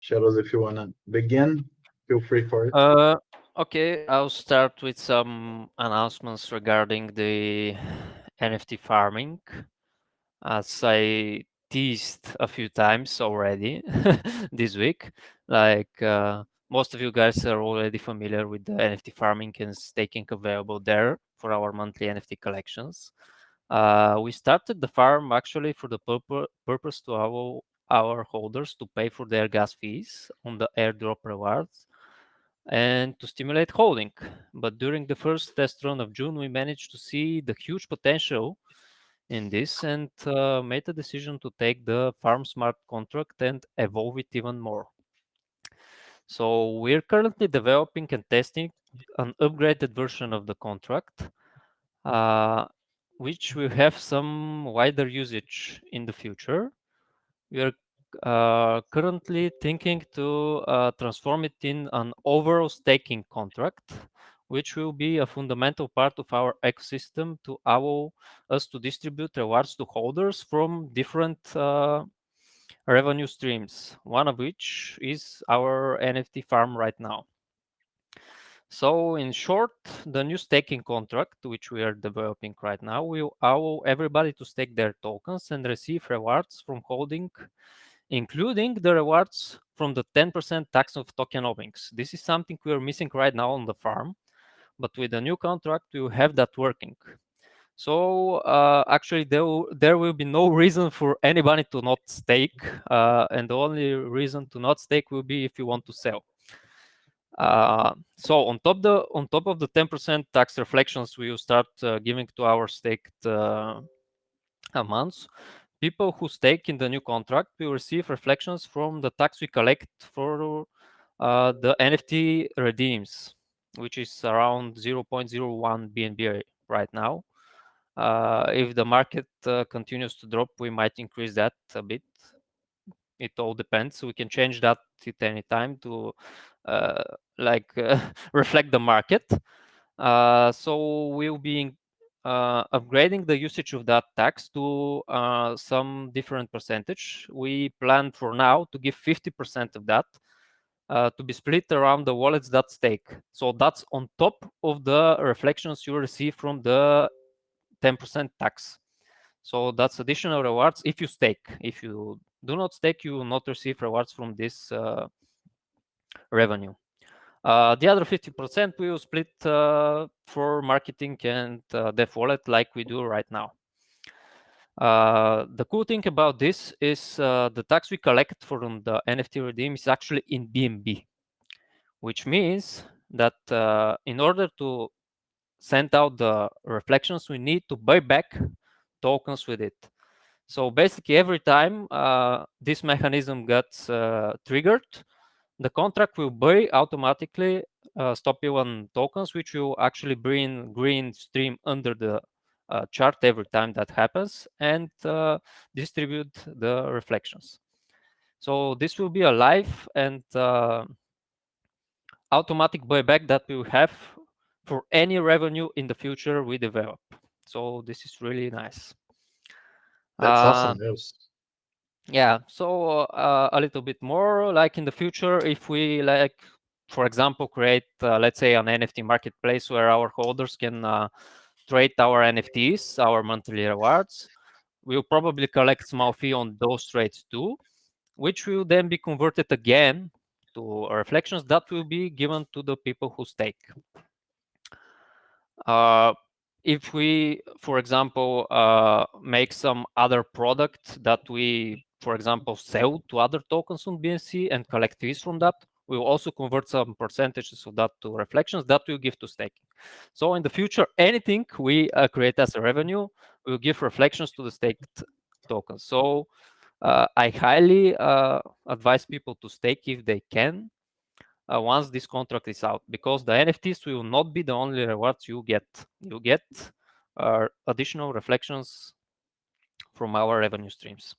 Shadows, if you want to begin, feel free for it. Okay, I'll start with some announcements regarding the NFT farming. As I teased a few times already this week, like most of you guys are already familiar with the NFT farming and staking available there for our monthly NFT collections. We started the farm actually for the purpose to allow our holders to pay for their gas fees on the airdrop rewards and to stimulate holding. But during the first test run of June, we managed to see the huge potential in this and made a decision to take the farm smart contract and evolve it even more. So we're currently developing and testing an upgraded version of the contract, uh, which will have some wider usage in the future. We are currently thinking to transform it in an overall staking contract, which will be a fundamental part of our ecosystem to allow us to distribute rewards to holders from different revenue streams, one of which is our NFT farm right now. So in short, the new staking contract, which we are developing right now, will allow everybody to stake their tokens and receive rewards from holding, including the rewards from the 10% tax of tokenomics. This is something we are missing right now on the farm, but with the new contract, we will have that working. So actually, there will be no reason for anybody to not stake, and the only reason to not stake will be if you want to sell. So on top of the 10% tax reflections we will start giving to our staked amounts, people who stake in the new contract will receive reflections from the tax we collect for the NFT redeems, which is around 0.01 BNB right now. If the market continues to drop, we might increase that a bit. It all depends. We can change that at any time to uh, reflect the market. So we'll be upgrading the usage of that tax to some different percentage. We plan for now to give 50% of that to be split around the wallets that stake. So that's on top of the reflections you receive from the 10% tax. So that's additional rewards if you stake. If you do not stake, you will not receive rewards from this revenue. The other 50% we will split for marketing and dev wallet like we do right now. The cool thing about this is the tax we collect from the NFT redeem is actually in BNB, which means that in order to send out the reflections, we need to buy back tokens with it. So basically, every time this mechanism gets triggered, the contract will buy automatically Stopelon tokens, which will actually bring green stream under the chart every time that happens and distribute the reflections. So this will be a live and automatic buyback that we will have for any revenue in the future we develop. So this is really nice. That's Uh, awesome news. yeah, so a little bit more like in the future, if we like, for example, create, let's say, an NFT marketplace where our holders can trade our NFTs, our monthly rewards, we'll probably collect small fee on those trades too, which will then be converted again to reflections that will be given to the people who stake. If we, for example, make some other product that we, for example, sell to other tokens on BNC and collect fees from that, we will also convert some percentages of that to reflections that we'll give to staking. So in the future, anything we create as a revenue, we'll give reflections to the staked tokens. So I highly advise people to stake if they can once this contract is out, because the NFTs will not be the only rewards you get. You get additional reflections from our revenue streams.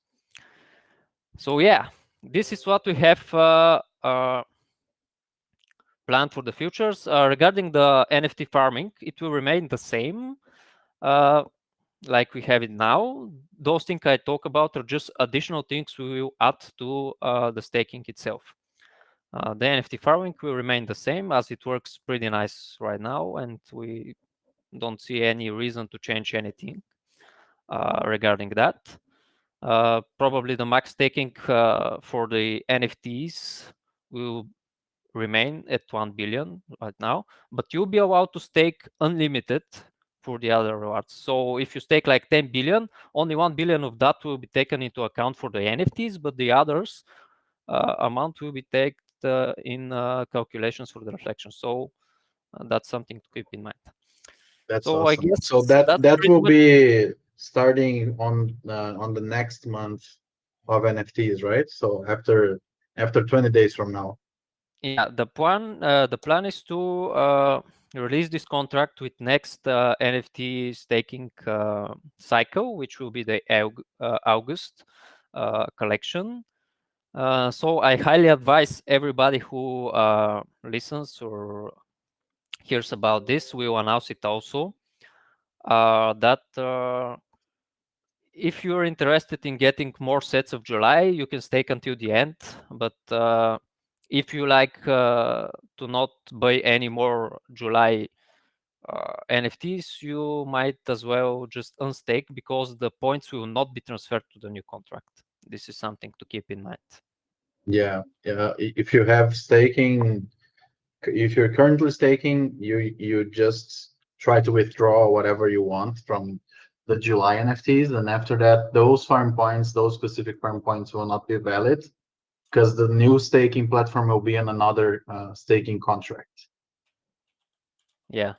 So yeah, this is what we have planned for the futures. Regarding the NFT farming, it will remain the same like we have it now. Those things I talk about are just additional things we will add to the staking itself. The NFT farming will remain the same as it works pretty nice right now, and we don't see any reason to change anything regarding that. Probably the max staking for the NFTs will remain at 1 billion right now, but you'll be allowed to stake unlimited for the other rewards. So if you stake like 10 billion, only 1 billion of that will be taken into account for the NFTs, but the others amount will be taken in calculations for the reflection. So that's something to keep in mind. That's So I awesome. guess So that that's that pretty will much. be starting on the next month of NFTs, right? So after 20 days from now. Yeah, the plan is to release this contract with next NFT staking cycle, which will be the August collection. So I highly advise everybody who listens or hears about this. We will announce it also. That if you're interested in getting more sets of July, you can stake until the end. But if you like to not buy any more July NFTs, you might as well just unstake because the points will not be transferred to the new contract. This is something to keep in mind. Yeah, yeah. If you have staking, if you're currently staking, you just try to withdraw whatever you want from the July NFTs, and after that, those farm points, those specific farm points will not be valid because the new staking platform will be in another staking contract. Yeah,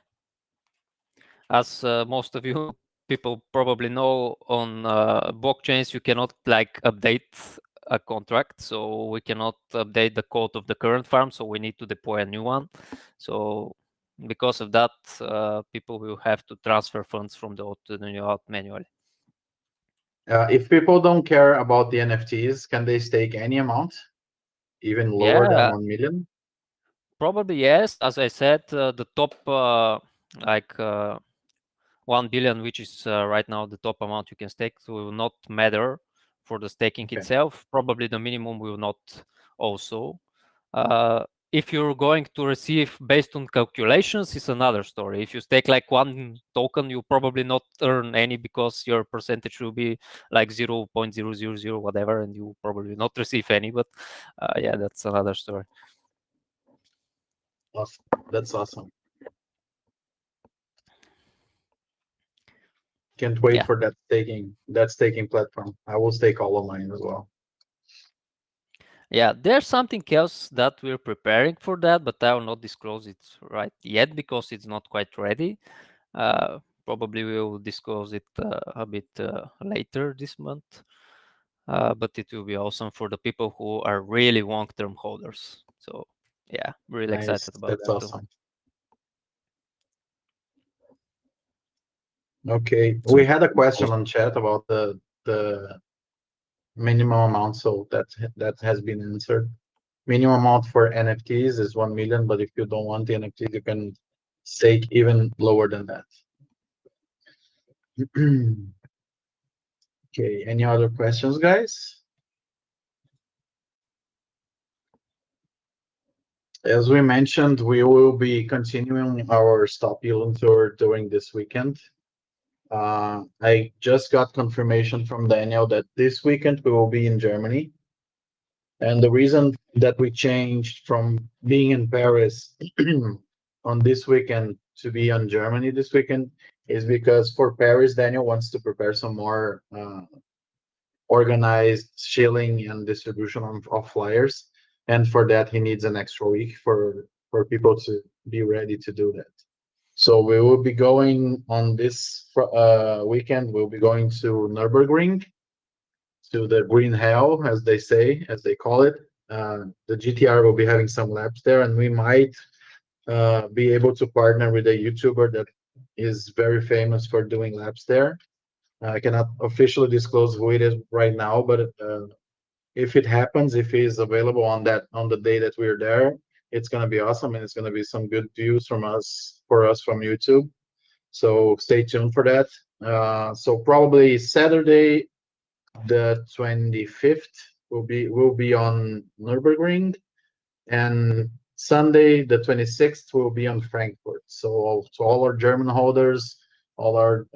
as most of you people probably know, on blockchains you cannot like update a contract, so we cannot update the code of the current farm, so we need to deploy a new one. So because of that, people will have to transfer funds from the old to the new out manually. If people don't care about the NFTs, can they stake any amount, even lower than Yeah, 1 million? probably yes. As I said, the top like 1 billion, which is right now the top amount you can stake, will not matter for the staking Okay. itself. Probably the minimum will not also. Uh, if you're going to receive based on calculations, it's another story. If you stake like one token, you probably not earn any because your percentage will be like 0.000 whatever, and you probably not receive any. But yeah, that's another story. Awesome. That's awesome. Can't wait Yeah. for that staking platform. I will stake all of mine as well. Yeah, there's something else that we're preparing for that, but I will not disclose it right yet because it's not quite ready. Probably we will disclose it a bit later this month. But it will be awesome for the people who are really long-term holders. So yeah, really Nice. excited about That's that too. awesome. Okay. We had a question on chat about the minimum amount, so that has been answered. Minimum amount for NFTs is 1 million, but if you don't want the NFTs, you can stake even lower than that. Okay, any other questions, guys? As we mentioned, we will be continuing our Stopelon tour during this weekend. I just got confirmation from Daniel that this weekend we will be in Germany. And the reason that we changed from being in Paris on this weekend to be on Germany this weekend is because for Paris, Daniel wants to prepare some more organized shilling and distribution of flyers. And for that, he needs an extra week for people to be ready to do that. So we will be going on this weekend. We'll be going to Nürburgring, to the Green Hell, as they say, as they call it. The GTR will be having some laps there, and we might be able to partner with a YouTuber that is very famous for doing laps there. I cannot officially disclose who it is right now, but if it happens, if he's available on the day that we're there, it's gonna be awesome, and it's gonna be some good views from us from YouTube. So stay tuned for that. So probably Saturday, the 25th, will be on Nürburgring, and Sunday, the 26th, will be on Frankfurt. So to all our German holders, all our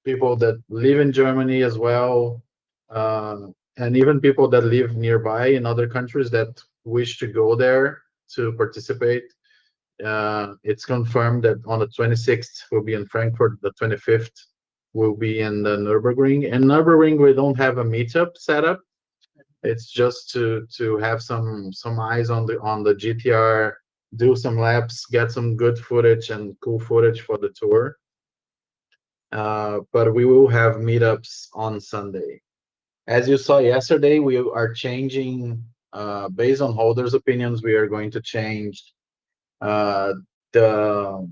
people that live in Germany as well, and even people that live nearby in other countries that wish to go there to participate. It's confirmed that on the 26th we'll be in Frankfurt, the 25th will be in the Nürburgring. In Nürburgring, we don't have a meetup set up. It's just to have some eyes on the GTR, do some laps, get some good footage and cool footage for the tour. But we will have meetups on Sunday. As you saw yesterday, we are changing, based on holders' opinions, we are going to change uh, the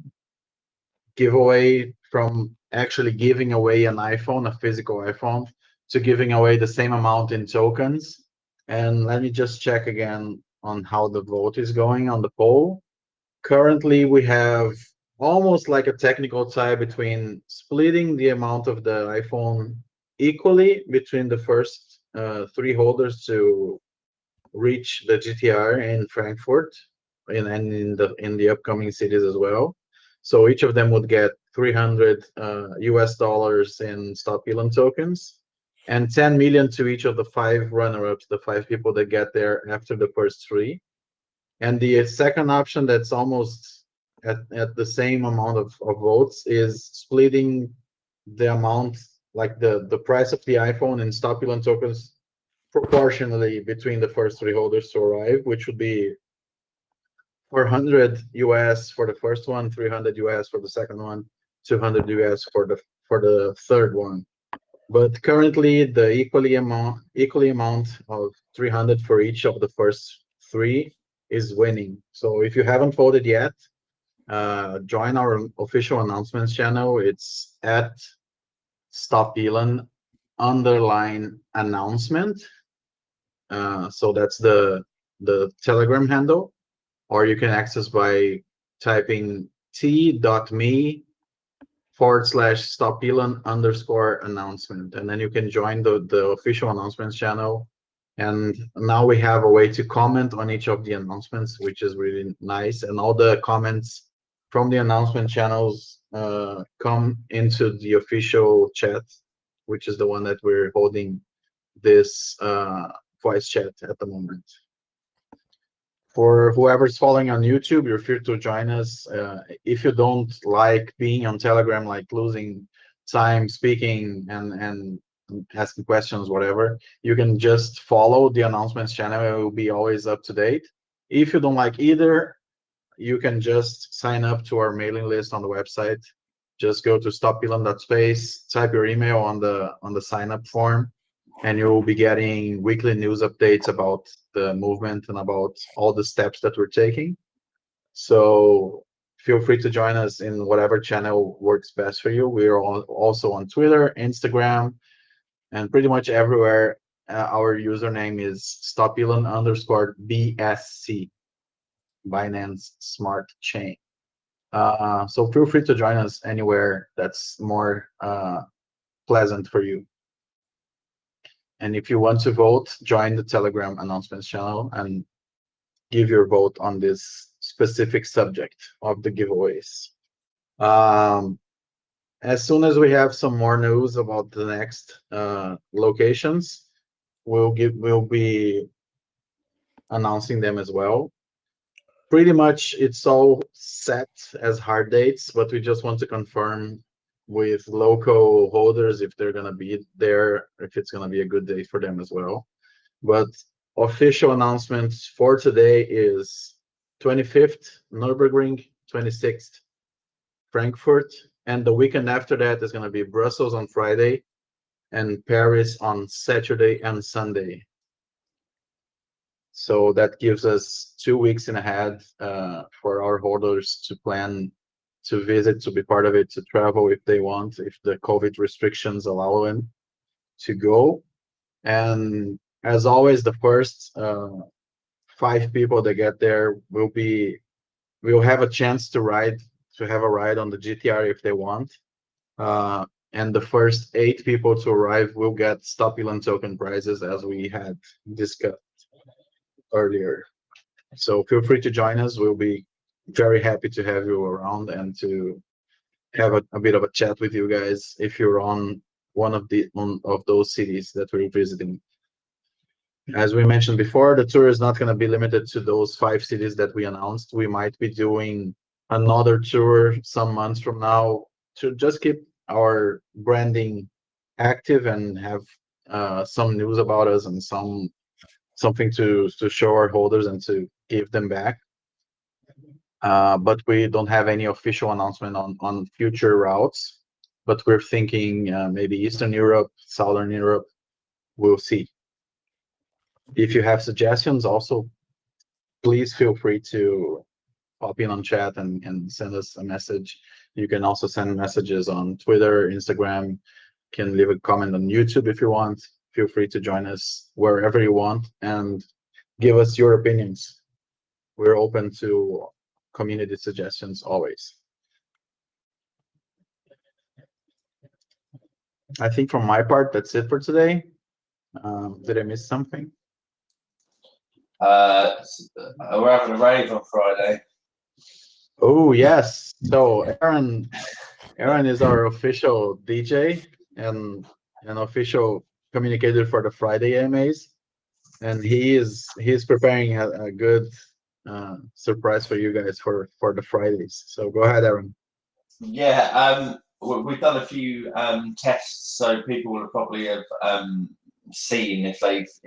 giveaway from actually giving away an iPhone, a physical iPhone, to giving away the same amount in tokens. And let me just check again on how the vote is going on the poll. Currently, we have almost like a technical tie between splitting the amount of the iPhone equally between the first three holders to reach the GTR in Frankfurt and in the upcoming cities as well. So each of them would get 300 US dollars in Stop Elon tokens and 10 million to each of the five runner-ups, the five people that get there after the first three. And the second option that's almost at the same amount of votes is splitting the amount, like the price of the iPhone in Stop Elon tokens proportionally between the first three holders to arrive, which would be 400 US for the first one, 300 US for the second one, 200 US for the third one. But currently, the equally amount of 300 for each of the first three is winning. So if you haven't voted yet, join our official announcements channel. It's at Stop Elon underline announcement. So that's the Telegram handle, or you can access by typing t.me/Stop Elon _announcement, and then you can join the official announcements channel. And now we have a way to comment on each of the announcements, which is really nice. And all the comments from the announcement channels come into the official chat, which is the one that we're holding this voice chat at the moment. For whoever's following on YouTube, you're free to join us. If you don't like being on Telegram, like losing time speaking and asking questions, whatever, you can just follow the announcements channel. It will be always up to date. If you don't like either, you can just sign up to our mailing list on the website. Just go to stopelon.space, type your email on the sign up form, and you'll be getting weekly news updates about the movement and about all the steps that we're taking. So feel free to join us in whatever channel works best for you. We're also on Twitter, Instagram, and pretty much everywhere. Our username is stopelon_BSC, Binance Smart Chain. So feel free to join us anywhere that's more pleasant for you. And if you want to vote, join the Telegram announcements channel and give your vote on this specific subject of the giveaways. As soon as we have some more news about the next locations, we'll be announcing them as well. Pretty much it's all set as hard dates, but we just want to confirm with local holders if they're gonna be there, if it's gonna be a good day for them as well. But official announcements for today is 25th Nürburgring, 26th Frankfurt, and the weekend after that is going to be Brussels on Friday and Paris on Saturday and Sunday. So that gives us 2 weeks in ahead for our holders to plan to visit, to be part of it, to travel if they want, if the COVID restrictions allow them to go. And as always, the first 5 people that get there will have a chance to have a ride on the GTR if they want. And the first 8 people to arrive will get Stop Elon token prizes, as we had discussed earlier. So feel free to join us. We'll be very happy to have you around and to have a bit of a chat with you guys if you're on one of those cities that we're visiting. As we mentioned before, the tour is not going to be limited to those 5 cities that we announced. We might be doing another tour some months from now to just keep our branding active and have some news about us and something to show our holders and to give them back. But we don't have any official announcement on future routes. But we're thinking maybe Eastern Europe, Southern Europe. We'll see. If you have suggestions, also please feel free to pop in on chat and send us a message. You can also send messages on Twitter, Instagram. Can leave a comment on YouTube if you want. Feel free to join us wherever you want and give us your opinions. We're open to community suggestions always. I think from my part, that's it for today. Did I miss something? We're having a rave on Friday. Oh yes. So Aaron is our official DJ and an official communicator for the Friday AMAs, and he's preparing a good surprise for you guys for the Fridays. So go ahead, Aaron. Yeah, we've done a few tests, so people will probably have seen if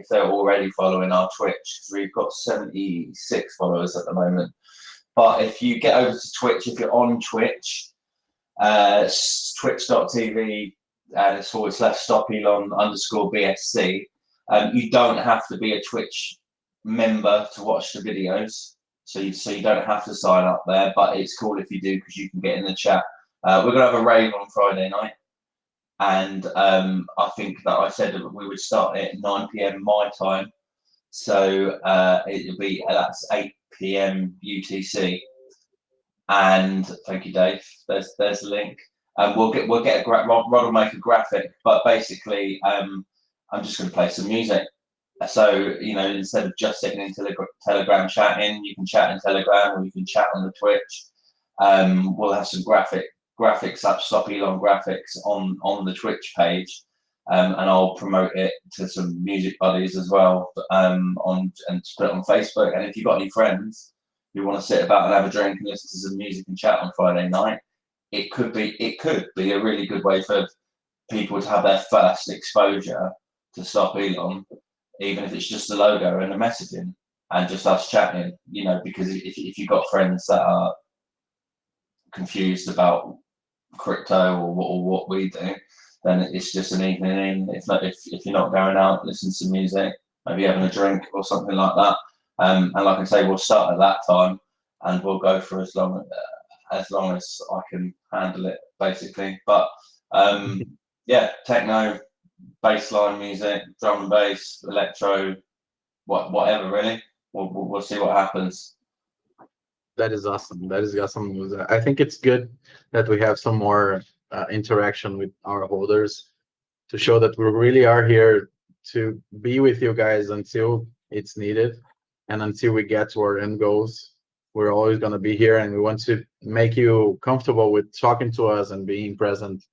they're already following our Twitch, because we've got 76 followers at the moment. But if you get over to Twitch, if you're on Twitch, twitch.tv and it's /Stopelon_BSC. You don't have to be a Twitch member to watch the videos, so you don't have to sign up there. But it's cool if you do, because you can get in the chat. We're gonna have a rave on Friday night, and I think that I said that we would start at 9 p.m. my time, so it'll be that's 8 p.m. UTC. And thank you, Dave. There's the link. We'll get Rod will make a graphic, but basically, I'm just going to play some music. So instead of just sitting in Telegram chatting, you can chat in Telegram or you can chat on the Twitch. We'll have some graphics up, Stopelon graphics on the Twitch page, and I'll promote it to some music buddies as well, and put it on Facebook. And if you've got any friends who want to sit about and have a drink and listen to some music and chat on Friday night, it could be a really good way for people to have their first exposure to Stopelon, even if it's just the logo and the messaging and just us chatting. Because if you've got friends that are confused about crypto or what we do, then it's just an evening in. If you're not going out, listen to music, maybe having a drink or something like that. And like I say, we'll start at that time and we'll go for as long as I can handle it, basically. But yeah, techno, bassline music, drum and bass, electro, whatever really. We'll see what happens. That is awesome. That is awesome news. I think it's good that we have some more interaction with our holders to show that we really are here to be with you guys until it's needed and until we get to our end goals. We're always going to be here, and we want to make you comfortable with talking to us and being present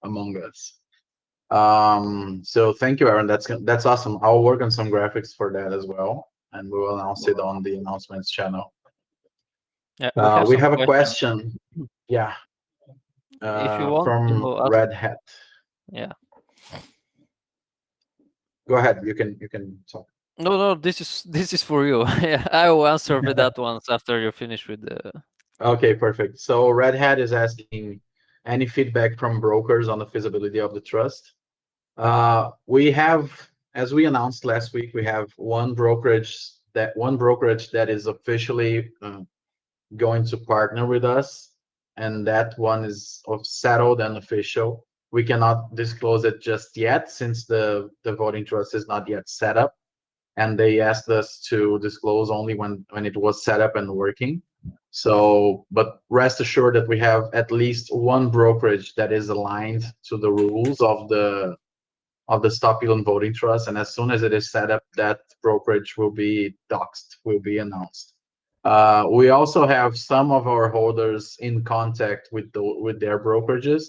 among us. So thank you, Aaron. That's awesome. I'll work on some graphics for that as well, and we will announce it on the announcements channel. Yeah, we have a question. Yeah. If you want from to ask, Red Hat. yeah. Go ahead. You can talk. No, this is for you. Yeah, I will answer with that once after you finish with the. Okay, perfect. So Red Hat is asking any feedback from brokers on the feasibility of the trust. We have, as we announced last week, we have one brokerage that is officially going to partner with us, and that one is settled and official. We cannot disclose it just yet since the voting trust is not yet set up, and they asked us to disclose only when it was set up and working. So, but rest assured that we have at least one brokerage that is aligned to the rules of of the Stopelon voting trust, and as soon as it is set up, that brokerage will be doxed, will be announced. We also have some of our holders in contact with their brokerages.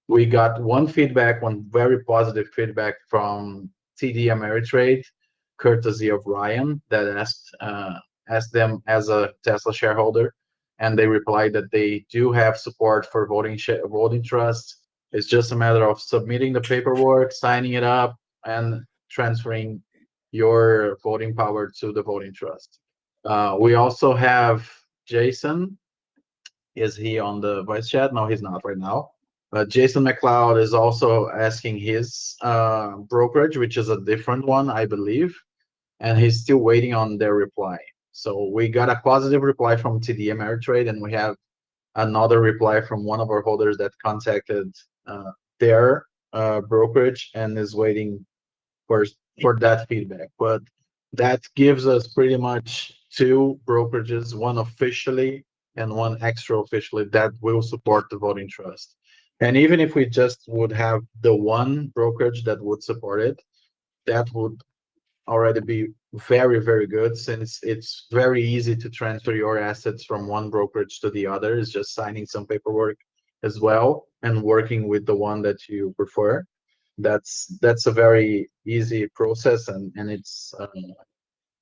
We got one very positive feedback from TD Ameritrade, courtesy of Ryan, that asked them as a Tesla shareholder, and they replied that they do have support for voting trust. It's just a matter of submitting the paperwork, signing it up, and transferring your voting power to the voting trust. We also have Jason. Is he on the voice chat? No, he's not right now. But Jason McLeod is also asking his brokerage, which is a different one, I believe, and he's still waiting on their reply. So we got a positive reply from TD Ameritrade, and we have another reply from one of our holders that contacted their brokerage and is waiting for that feedback. But that gives us pretty much two brokerages, one officially and one extra officially, that will support the voting trust. And even if we just would have the one brokerage that would support it, that would already be very, very good, since it's very easy to transfer your assets from one brokerage to the other. It's just signing some paperwork as well and working with the one that you prefer. That's a very easy process, and it's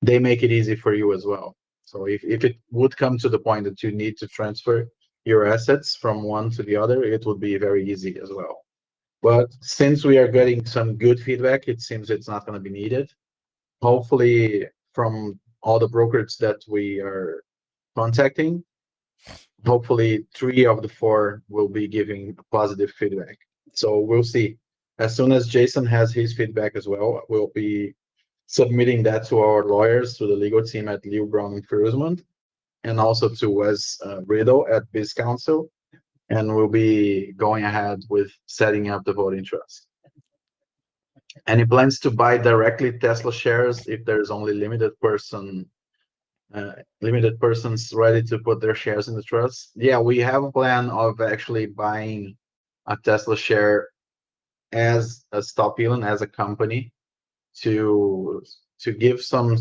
they make it easy for you as well. So if it would come to the point that you need to transfer your assets from one to the other, it would be very easy as well. But since we are getting some good feedback, it seems it's not going to be needed. Hopefully, from all the brokers that we are contacting, hopefully 3 of the 4 will be giving positive feedback. So we'll see. As soon as Jason has his feedback as well, we'll be submitting that to our lawyers, to the legal team at Liu, Brown and Frusman, and also to Wes Riddle at Biz Council, and we'll be going ahead with setting up the voting trust. And he plans to buy directly Tesla shares if there's only limited persons ready to put their shares in the trust. Yeah, we have a plan of actually buying a Tesla share as a Stopelon, as a company, to give some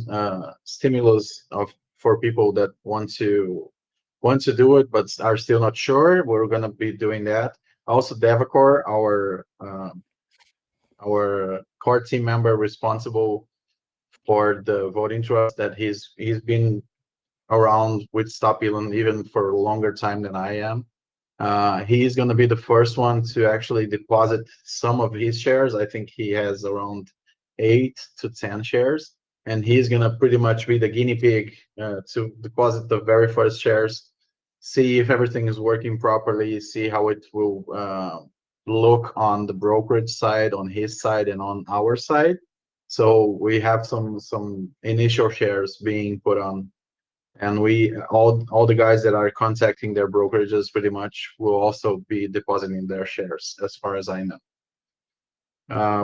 stimulus for people that want to do it but are still not sure. We're going to be doing that. Also, Devacor, our core team member responsible for the voting trust, that he's been around with Stopelon even for a longer time than I am. He's going to be the first one to actually deposit some of his shares. I think he has around 8 to 10 shares, and he's going to pretty much be the guinea pig to deposit the very first shares, see if everything is working properly, see how it will look on the brokerage side, on his side, and on our side. So we have some initial shares being put on, and we all the guys that are contacting their brokerages pretty much will also be depositing their shares, as far as I know.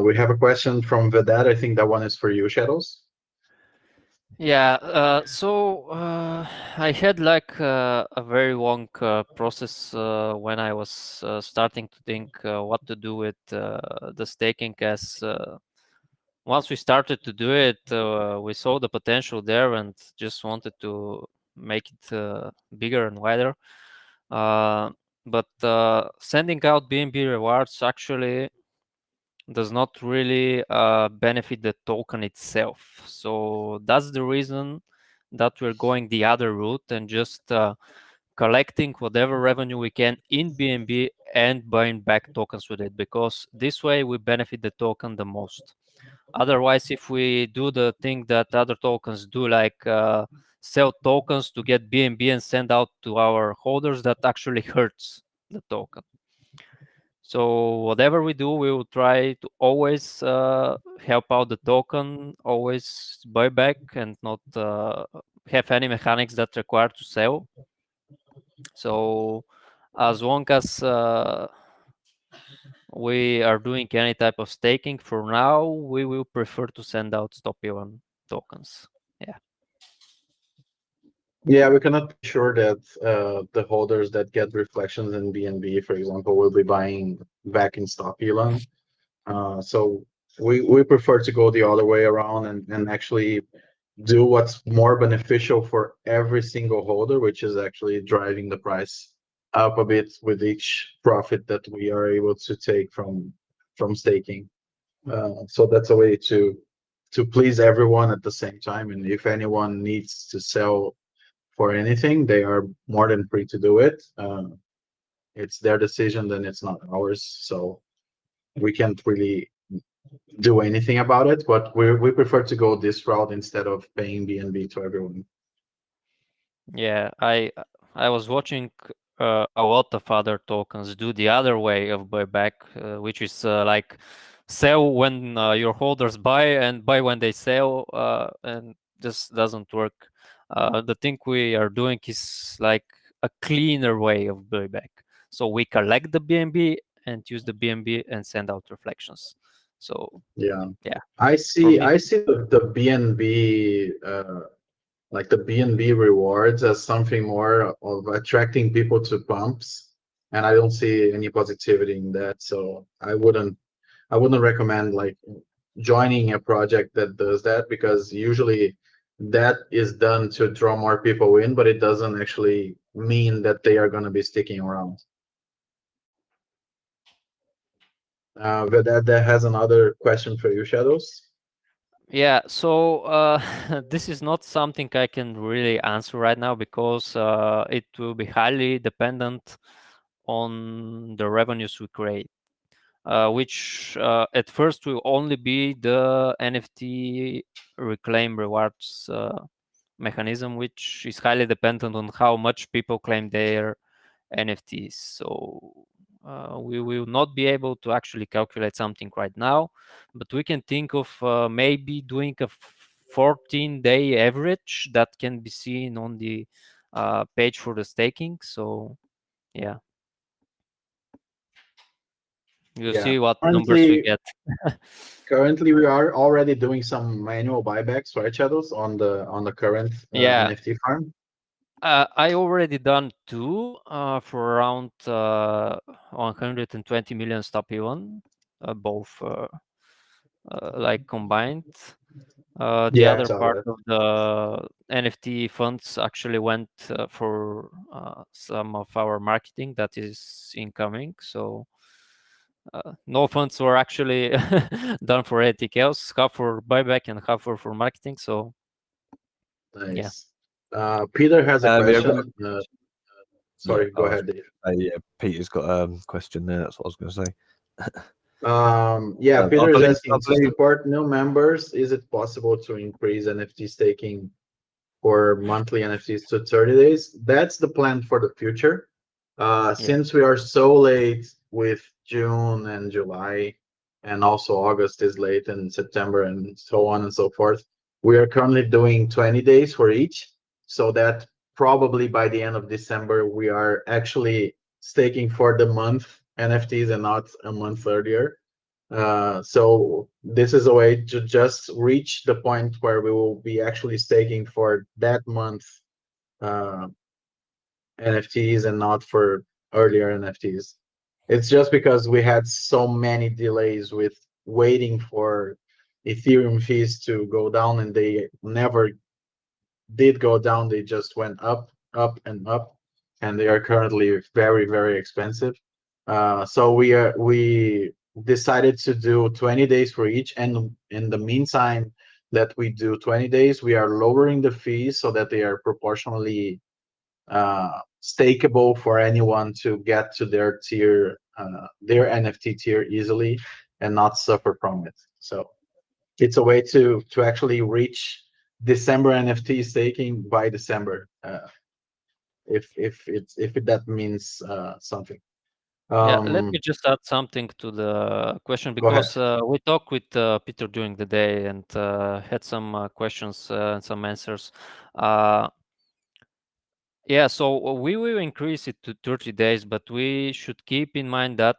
We have a question from Vedad. I think that one is for you, Shadows. Yeah, so I had like a very long process when I was starting to think what to do with the staking, as once we started to do it, we saw the potential there and just wanted to make it bigger and wider. But sending out BNB rewards actually does not really benefit the token itself. So that's the reason that we're going the other route and just collecting whatever revenue we can in BNB and buying back tokens with it, because this way we benefit the token the most. Otherwise, if we do the thing that other tokens do, like sell tokens to get BNB and send out to our holders, that actually hurts the token. So whatever we do, we will try to always help out the token, always buy back, and not have any mechanics that require to sell. So as long as we are doing any type of staking, for now, we will prefer to send out Stopelon tokens. Yeah. Yeah, we cannot be sure that the holders that get reflections in BNB, for example, will be buying back in Stopelon. So we prefer to go the other way around and actually do what's more beneficial for every single holder, which is actually driving the price up a bit with each profit that we are able to take from staking. So that's a way to please everyone at the same time. And if anyone needs to sell for anything, they are more than free to do it. It's their decision, then it's not ours. So we can't really do anything about it, but we prefer to go this route instead of paying BNB to everyone. Yeah, I was watching a lot of other tokens do the other way of buyback, which is like sell when your holders buy and buy when they sell, and this doesn't work. The thing we are doing is like a cleaner way of buyback. So we collect the BNB and use the BNB and send out reflections. So Yeah, yeah, I for see. me, I see the BNB like the BNB rewards as something more of attracting people to pumps, and I don't see any positivity in that. So I wouldn't recommend like joining a project that does that, because usually that is done to draw more people in, but it doesn't actually mean that they are going to be sticking around. But that has another question for you, Shadows. yeah, so this is not something I can really answer right now because it will be highly dependent on the revenues we create, which at first will only be the NFT reclaim rewards mechanism, which is highly dependent on how much people claim their NFTs. So we will not be able to actually calculate something right now, but we can think of maybe doing a 14-day average that can be seen on the page for the staking. So yeah, you'll Yeah. see what numbers we Currently, get. currently we are already doing some manual buybacks, right, Shadows, on the current Yeah, NFT farm. I already done two for around 120 million Stopelon, both like combined. The Yeah, I other saw part that. of the NFT funds actually went for some of our marketing that is incoming. So no funds were actually done for anything else. Half for buyback and half for marketing. So yeah. Nice. Peter has a Yeah, I've got question. yeah. Sorry, go ahead, Dave. Yeah, Peter's got a question there. That's what I was going to say. Yeah, I Peter is believe, I asking, to believe, support new members, is it possible to increase NFT staking for monthly NFTs to 30 days? That's the plan for the future. Yeah. Since we are so late with June and July, and also August is late, and September, and so on and so forth, we are currently doing 20 days for each, so that probably by the end of December, we are actually staking for the month NFTs and not a month earlier. So this is a way to just reach the point where we will be actually staking for that month uh, NFTs and not for earlier NFTs. It's just because we had so many delays with waiting for Ethereum fees to go down, and they never did go down. They just went up, up, and up, and they are currently very, very expensive. So we decided to do 20 days for each, and in the meantime that we do 20 days, we are lowering the fees so that they are proportionally stakeable for anyone to get to their tier, their NFT tier easily and not suffer from it. So it's a way to actually reach December NFT staking by December, if that means something. Yeah, let Um, me just add something to the question Go ahead. because we talked with Peter during the day and had some questions and some answers. Uh, yeah, so we will increase it to 30 days, but we should keep in mind that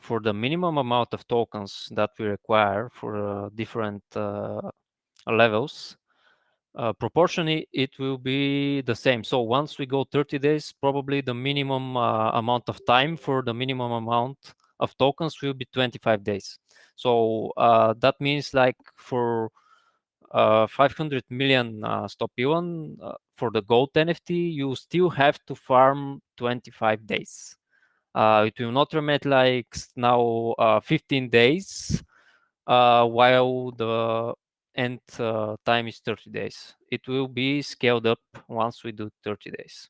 for the minimum amount of tokens that we require for different levels, proportionally it will be the same. So once we go 30 days, probably the minimum amount of time for the minimum amount of tokens will be 25 days. So that means like for 500 million Stopelon for the gold NFT, you still have to farm 25 days. It will not remain like now 15 days, while the end time is 30 days. It will be scaled up once we do 30 days.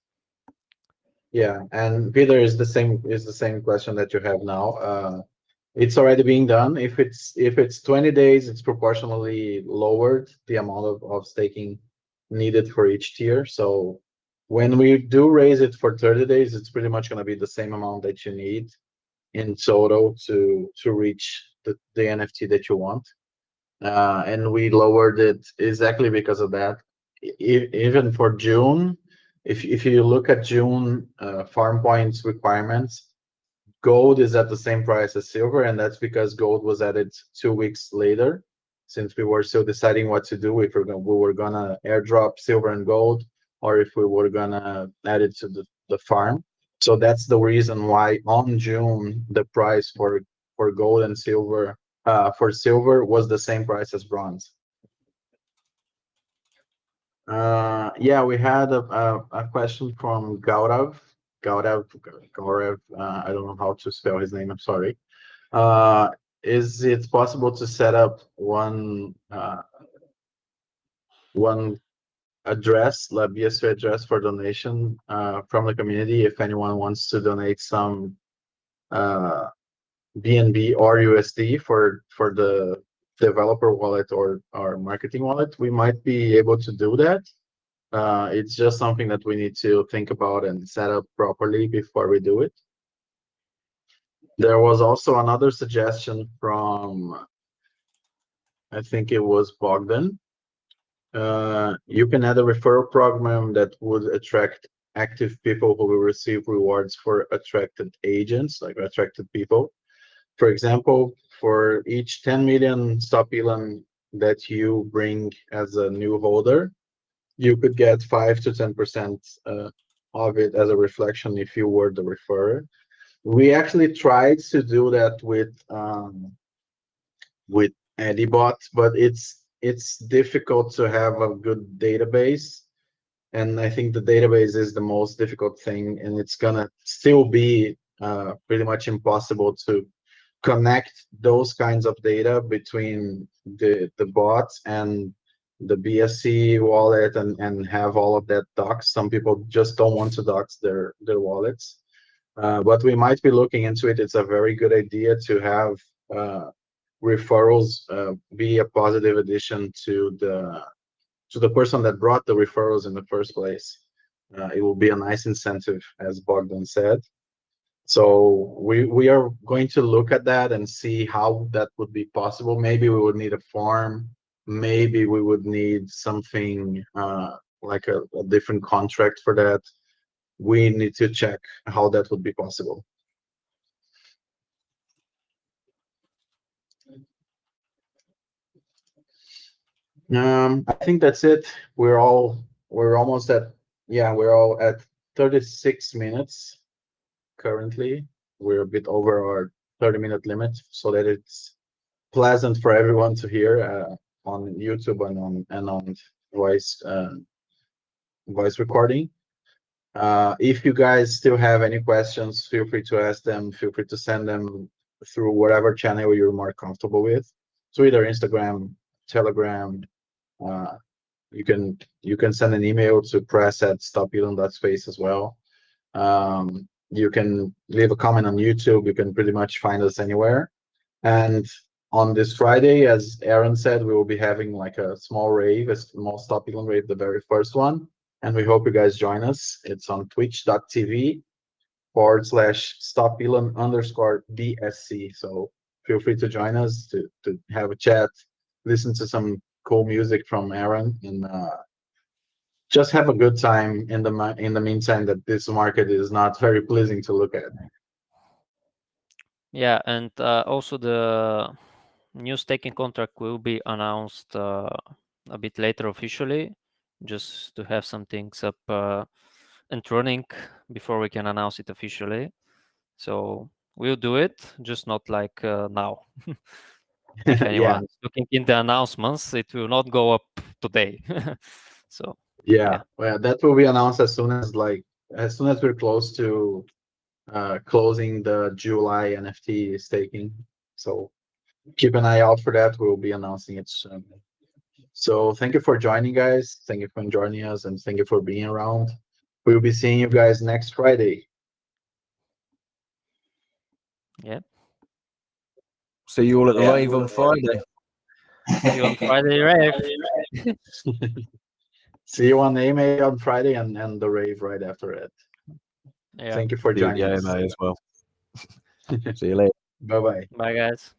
Yeah, and Peter is the same question that you have now. It's already being done. If it's 20 days, it's proportionally lowered the amount of staking needed for each tier. So when we do raise it for 30 days, it's pretty much going to be the same amount that you need in total to reach the NFT that you want. And we lowered it exactly because of that. Even for June, if you look at June farm points requirements, gold is at the same price as silver, and that's because gold was added 2 weeks later, since we were still deciding what to do, if we were gonna airdrop silver and gold, or if we were gonna add it to the farm. So that's the reason why on June the price for gold and silver for silver was the same price as bronze. Yeah, we had a question from Gaurav. I don't know how to spell his name. I'm sorry. Is it possible to set up one address, La BSV address for donation from the community if anyone wants to donate some BNB or USD for the developer wallet or marketing wallet? We might be able to do that. It's just something that we need to think about and set up properly before we do it. There was also another suggestion from, I think it was Bogdan. You can add a referral program that would attract active people who will receive rewards for attracted agents, like attracted people. For example, for each 10 million Stopelon that you bring as a new holder, you could get 5 to 10% of it as a reflection if you were the referrer. We actually tried to do that with Edibot, but it's difficult to have a good database, and I think the database is the most difficult thing, and it's gonna still be pretty much impossible to connect those kinds of data between the bots and the BSC wallet and have all of that docs. Some people just don't want to docs their wallets. But we might be looking into it. It's a very good idea to have referrals be a positive addition to the person that brought the referrals in the first place. It will be a nice incentive, as Bogdan said. So we are going to look at that and see how that would be possible. Maybe we would need a form. Maybe we would need something like a different contract for that. We need to check how that would be possible. I think that's it. We're almost at, yeah, we're all at 36 minutes currently. We're a bit over our 30-minute limit, so that it's pleasant for everyone to hear on YouTube and on voice voice recording. If you guys still have any questions, feel free to ask them. Feel free to send them through whatever channel you're more comfortable with: Twitter, Instagram, Telegram. You can send an email to press@stopelon.space as well. You can leave a comment on YouTube. You can pretty much find us anywhere. And on this Friday, as Aaron said, we will be having like a small rave, a small Stopelon rave, the very first one. And we hope you guys join us. It's on twitch.tv/Stopelon_BSC. So feel free to join us to have a chat, listen to some cool music from Aaron, and just have a good time in the meantime that this market is not very pleasing to look at. Yeah, and also the new staking contract will be announced a bit later officially, just to have some things up and running before we can announce it officially. So we'll do it, just not like now. If anyone Yeah, is looking in the announcements, it will not go up today. So yeah. Well, that will be announced as soon as we're close to closing the July NFT staking. So keep an eye out for that. We'll be announcing it soon. So thank you for joining, guys. Thank you for joining us, and thank you for being around. We'll be seeing you guys next Friday. yeah, See you all at the Yeah. rave on Friday. see you on Friday, Rave. See you on AMA on Friday and the rave right after it. Yeah. Thank you for See you at joining the us. AMA as well. See you later. Bye bye. Bye, guys.